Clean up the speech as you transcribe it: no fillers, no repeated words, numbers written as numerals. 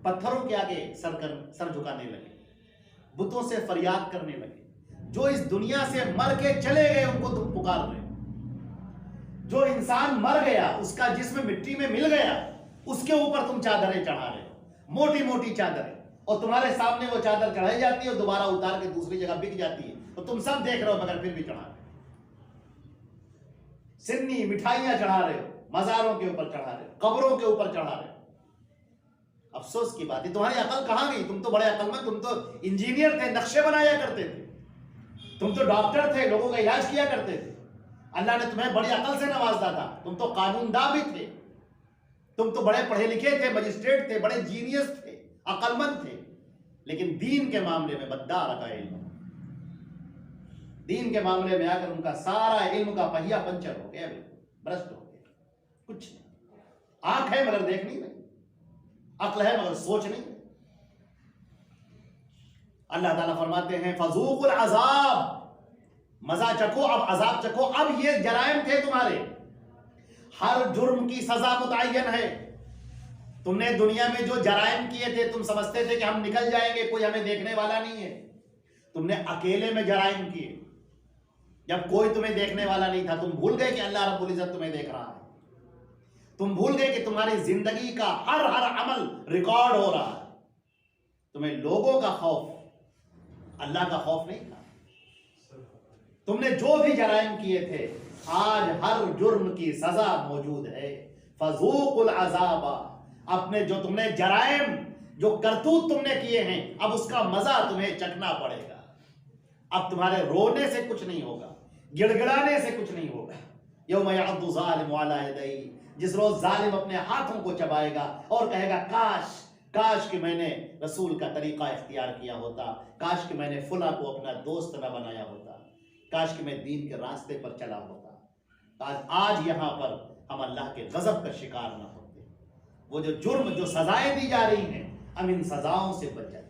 پتھروں کے آگے سر جھکانے لگے، بتوں سے فریاد کرنے لگے. جو اس دنیا سے مر کے چلے گئے ان کو تم پکار رہے. جو انسان مر گیا، اس کا جسم مٹی میں مل گیا، اس کے اوپر تم چادریں چڑھا رہے ہو، موٹی موٹی چادریں، اور تمہارے سامنے وہ چادر چڑھائی جاتی ہے اور دوبارہ اتار کے دوسری جگہ بک جاتی ہے، تو تم سب دیکھ رہے ہو مگر پھر بھی چڑھا رہے ہو. سنی مٹھائیاں چڑھا رہے ہو، مزاروں کے اوپر چڑھا رہے ہو، قبروں کے اوپر چڑھا رہے ہو. افسوس کی بات ہے، تمہاری عقل کہاں گئی؟ تم تو بڑے عقل مند، تم تو انجینئر تھے، نقشے بنایا کرتے تھے، تم تو ڈاکٹر تھے، لوگوں کا علاج کیا کرتے تھے. اللہ نے تمہیں بڑی عقل سے نوازا تھا، تم تو قانون داں بھی تھے، تم تو بڑے پڑھے لکھے تھے، مجسٹریٹ تھے، بڑے جینیس تھے، عقل مند تھے. لیکن دین کے معاملے میں بددار کا علم، دین کے معاملے میں آ کر ان کا سارا علم کا پہیا پنچر ہو گیا، برسٹ ہو گیا. کچھ نہیں، آنکھ ہے مگر دیکھ نہیں رہی، عقل ہے مگر سوچ نہیں. اللہ تعالیٰ فرماتے ہیں فذوقوا العذاب، مزہ چکھو، اب عذاب چکھو. اب یہ جرائم تھے تمہارے، ہر جرم کی سزا متعین ہے. تم نے دنیا میں جو جرائم کیے تھے تم سمجھتے تھے کہ ہم نکل جائیں گے، کوئی ہمیں دیکھنے والا نہیں ہے. تم نے اکیلے میں جرائم کیے جب کوئی تمہیں دیکھنے والا نہیں تھا. تم بھول گئے کہ اللہ رب العزت تمہیں دیکھ رہا ہے. تم بھول گئے کہ تمہاری زندگی کا ہر عمل ریکارڈ ہو رہا ہے. تمہیں لوگوں کا خوف، اللہ کا خوف نہیں تھا. تم نے جو بھی جرائم کیے تھے، آج ہر جرم کی سزا موجود ہے. فذوقوا العذاب، اپنے جو تم نے جرائم، جو کرتوت تم نے کیے ہیں، اب اس کا مزہ تمہیں چکھنا پڑے گا. اب تمہارے رونے سے کچھ نہیں ہوگا، گڑ گڑانے سے کچھ نہیں ہوگا. یوم یعض الظالم علی یدیہ، جس روز ظالم اپنے ہاتھوں کو چبائے گا اور کہے گا کاش کہ میں نے رسول کا طریقہ اختیار کیا ہوتا، کاش کہ میں نے فلاں کو اپنا دوست نہ بنایا ہوتا، کاش کہ میں دین کے راستے پر چلا ہوتا. آج یہاں پر ہم اللہ کے غضب کا شکار نہ ہوتے. وہ جو جرم، جو سزائیں دی جا رہی ہیں، ہم ان سزاؤں سے بچ جائیں.